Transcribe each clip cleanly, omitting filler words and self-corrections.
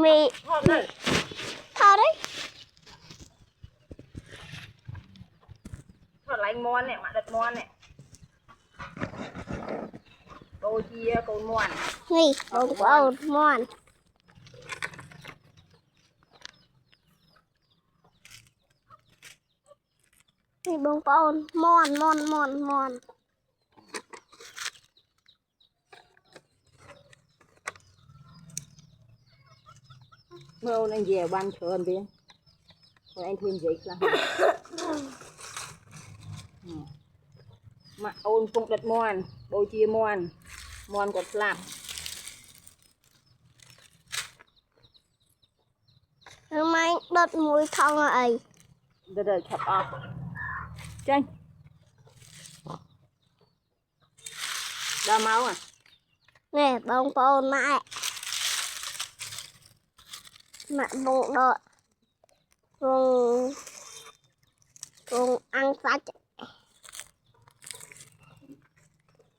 mì thò đấy thò lạnh mòn này mà đặt mòn này cô chia cô mòn mì bông mòn mì bông mòn mưa anh về ban chườn đi rồi anh thêm dịch là mà ôn phục đặt mòn bôi chia mòn mòn còn làm mai đợt mũi thông rồi đợt chập off chanh đau máu à nè bông lại mẹ bông đợi cùng ăn sạch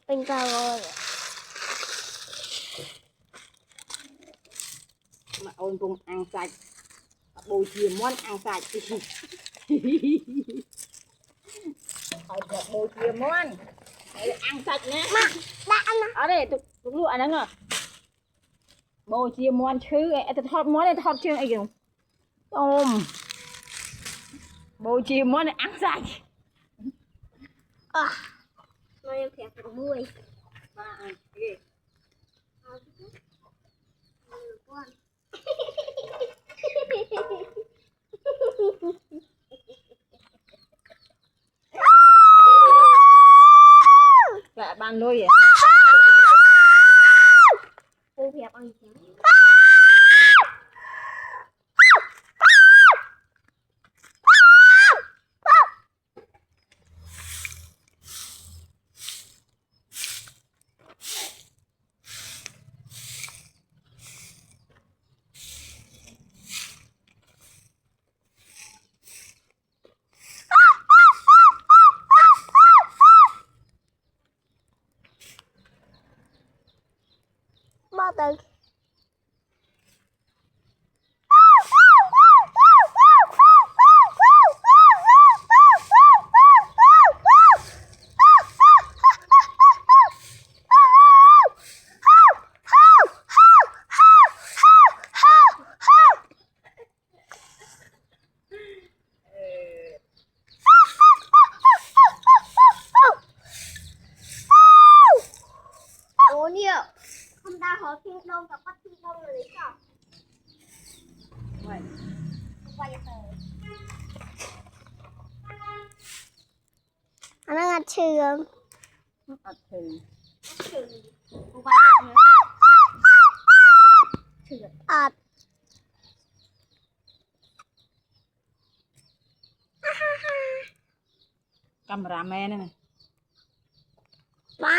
bình thường rồi mà ôn cùng ăn sạch bôi chia món ăn sạch bôi chia món ăn sạch nhé đã ăn ở đây tục lụa đó ngờ bôi chia món chứ thọt món này thọt chưa ai kìa tôm bôi chia món này ăn sạch nó em phải ăn muối lại ban đôi vậy cô phải ăn gì bao từ ủa nhiều không ta hỏi thiên đông và bắt thiên đông là lý sao vậy quay về anh đang ăn trường thì à cameraman này má